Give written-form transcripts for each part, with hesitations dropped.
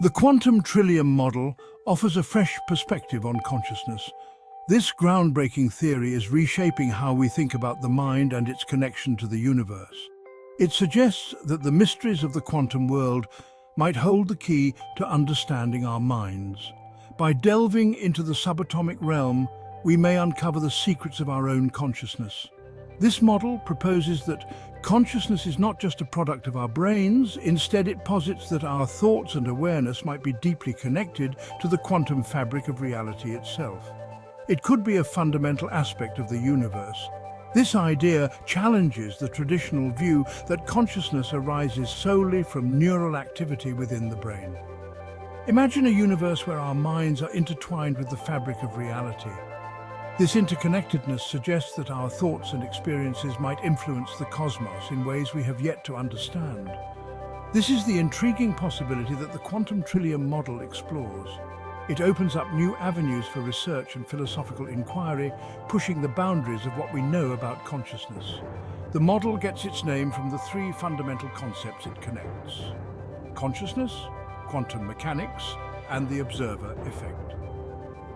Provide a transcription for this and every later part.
The Quantum Trillium Model offers a fresh perspective on consciousness. This groundbreaking theory is reshaping how we think about the mind and its connection to the universe. It suggests that the mysteries of the quantum world might hold the key to understanding our minds. By delving into the subatomic realm, we may uncover the secrets of our own consciousness. This model proposes that consciousness is not just a product of our brains. Instead, it posits that our thoughts and awareness might be deeply connected to the quantum fabric of reality itself. It could be a fundamental aspect of the universe. This idea challenges the traditional view that consciousness arises solely from neural activity within the brain. Imagine a universe where our minds are intertwined with the fabric of reality. This interconnectedness suggests that our thoughts and experiences might influence the cosmos in ways we have yet to understand. This is the intriguing possibility that the Quantum Trillium Model explores. It opens up new avenues for research and philosophical inquiry, pushing the boundaries of what we know about consciousness. The model gets its name from the three fundamental concepts it connects: consciousness, quantum mechanics, and the observer effect.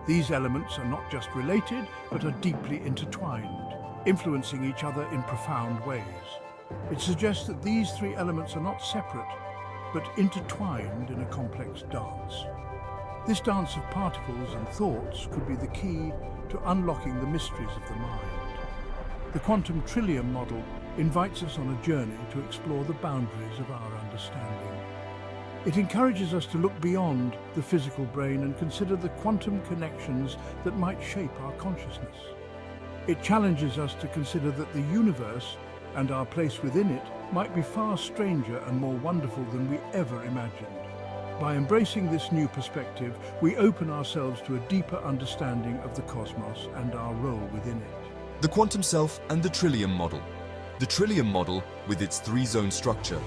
These elements are not just related, but are deeply intertwined, influencing each other in profound ways. It suggests that these three elements are not separate, but intertwined in a complex dance. This dance of particles and thoughts could be the key to unlocking the mysteries of the mind. The Quantum Trillium Model invites us on a journey to explore the boundaries of our understanding. It encourages us to look beyond the physical brain and consider the quantum connections that might shape our consciousness. It challenges us to consider that the universe and our place within it might be far stranger and more wonderful than we ever imagined. By embracing this new perspective, we open ourselves to a deeper understanding of the cosmos and our role within it. The quantum self and the Trillium Model. The Trillium Model, with its three-zone structure,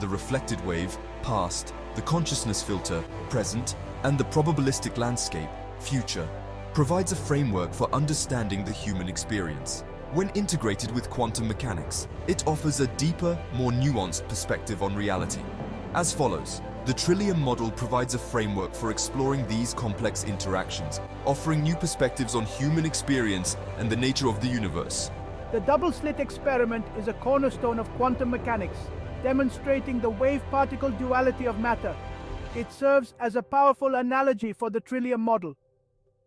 the reflected wave, past, the consciousness filter, present, and the probabilistic landscape, future, provides a framework for understanding the human experience. When integrated with quantum mechanics, it offers a deeper, more nuanced perspective on reality. As follows, the Trillium Model provides a framework for exploring these complex interactions, offering new perspectives on human experience and the nature of the universe. The double-slit experiment is a cornerstone of quantum mechanics, demonstrating the wave-particle duality of matter. It serves as a powerful analogy for the Trillium Model.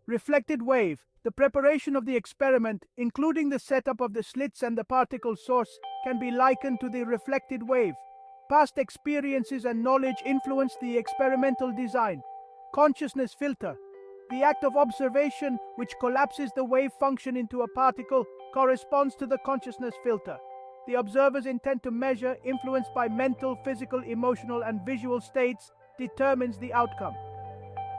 Reflected wave. The preparation of the experiment, including the setup of the slits and the particle source, can be likened to the reflected wave. Past experiences and knowledge influence the experimental design. Consciousness filter. The act of observation, which collapses the wave function into a particle, corresponds to the consciousness filter. The observer's intent to measure, influenced by mental, physical, emotional, and visual states, determines the outcome.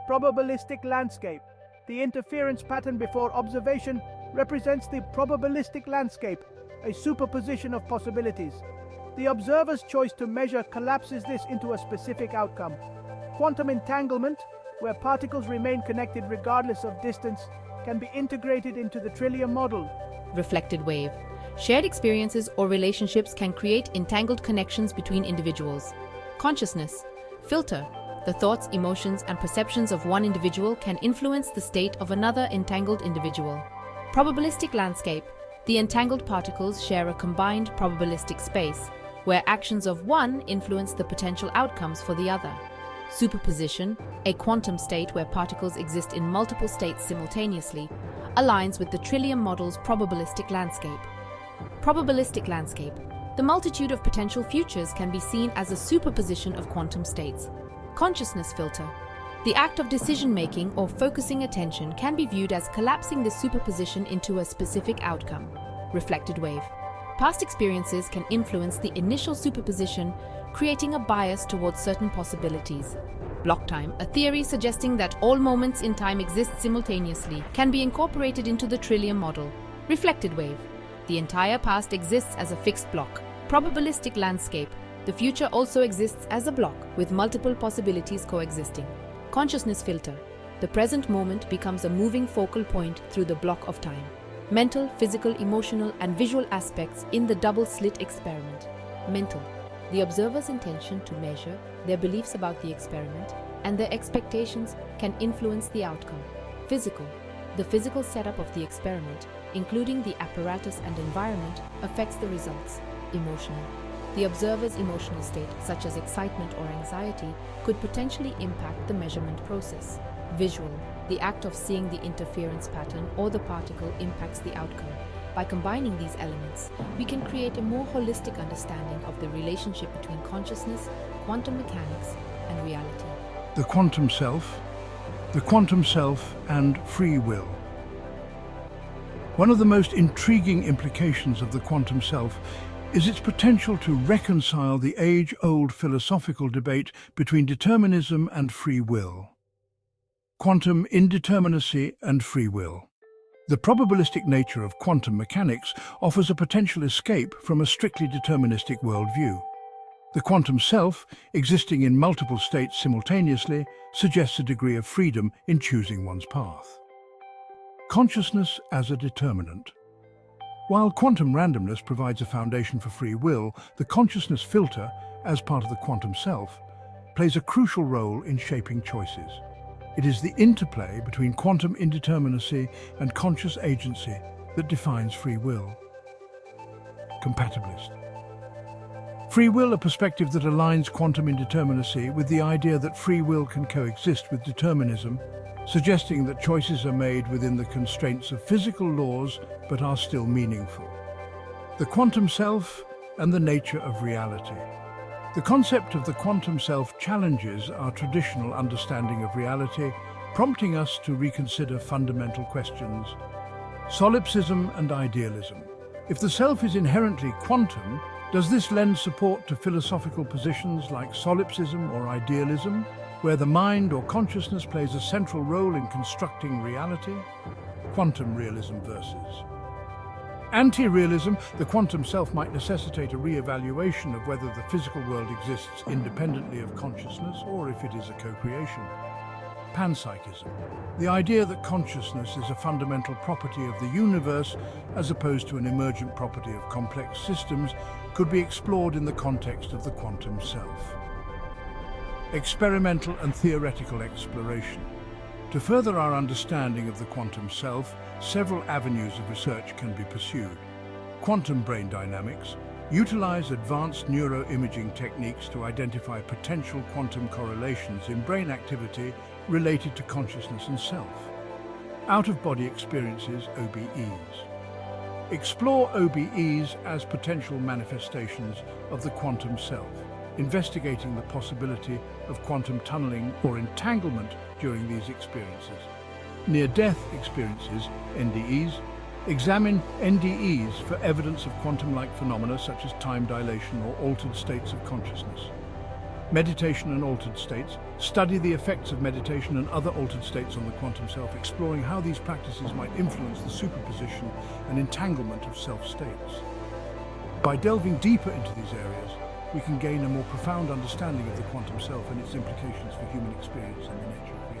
Probabilistic landscape. The interference pattern before observation represents the probabilistic landscape, a superposition of possibilities. The observer's choice to measure collapses this into a specific outcome. Quantum entanglement, where particles remain connected regardless of distance, can be integrated into the Trillium Model. Reflected wave. Shared experiences or relationships can create entangled connections between individuals. Consciousness. Filter. The thoughts, emotions, and perceptions of one individual can influence the state of another entangled individual. Probabilistic landscape. The entangled particles share a combined probabilistic space, where actions of one influence the potential outcomes for the other. Superposition, a quantum state where particles exist in multiple states simultaneously, aligns with the Trillium Model's probabilistic landscape. Probabilistic landscape. The multitude of potential futures can be seen as a superposition of quantum states. Consciousness filter. The act of decision-making or focusing attention can be viewed as collapsing the superposition into a specific outcome. Reflected wave. Past experiences can influence the initial superposition, creating a bias towards certain possibilities. Block time, a theory suggesting that all moments in time exist simultaneously, can be incorporated into the Trillium Model. Reflected wave. The entire past exists as a fixed block. Probabilistic landscape. The future also exists as a block, with multiple possibilities coexisting. Consciousness filter. The present moment becomes a moving focal point through the block of time. Mental, physical, emotional, and visual aspects in the double-slit experiment. Mental. The observer's intention to measure, their beliefs about the experiment, and their expectations can influence the outcome. Physical. The physical setup of the experiment, including the apparatus and environment, affects the results. Emotional. The observer's emotional state, such as excitement or anxiety, could potentially impact the measurement process. Visual. The act of seeing the interference pattern or the particle impacts the outcome. By combining these elements, we can create a more holistic understanding of the relationship between consciousness, quantum mechanics, and reality. The quantum self, and free will. One of the most intriguing implications of the quantum self is its potential to reconcile the age-old philosophical debate between determinism and free will. Quantum indeterminacy and free will. The probabilistic nature of quantum mechanics offers a potential escape from a strictly deterministic worldview. The quantum self, existing in multiple states simultaneously, suggests a degree of freedom in choosing one's path. Consciousness as a determinant. While quantum randomness provides a foundation for free will, the consciousness filter, as part of the quantum self, plays a crucial role in shaping choices. It is the interplay between quantum indeterminacy and conscious agency that defines free will. Compatibilist. Free will, a perspective that aligns quantum indeterminacy with the idea that free will can coexist with determinism, suggesting that choices are made within the constraints of physical laws but are still meaningful. The quantum self and the nature of reality. The concept of the quantum self challenges our traditional understanding of reality, prompting us to reconsider fundamental questions. Solipsism and idealism. If the self is inherently quantum, does this lend support to philosophical positions like solipsism or idealism, where the mind or consciousness plays a central role in constructing reality? Quantum realism versus anti-realism. The quantum self might necessitate a re-evaluation of whether the physical world exists independently of consciousness or if it is a co-creation. Panpsychism. The idea that consciousness is a fundamental property of the universe as opposed to an emergent property of complex systems could be explored in the context of the quantum self. Experimental and theoretical exploration. To further our understanding of the quantum self, several avenues of research can be pursued. Quantum brain dynamics. Utilize advanced neuroimaging techniques to identify potential quantum correlations in brain activity related to consciousness and self. Out-of-body experiences, OBEs. Explore OBEs as potential manifestations of the quantum self, investigating the possibility of quantum tunneling or entanglement during these experiences. Near-death experiences, NDEs. Examine NDEs for evidence of quantum-like phenomena such as time dilation or altered states of consciousness. Meditation and altered states. Study the effects of meditation and other altered states on the quantum self, exploring how these practices might influence the superposition and entanglement of self-states. By delving deeper into these areas, we can gain a more profound understanding of the quantum self and its implications for human experience and the nature of reality.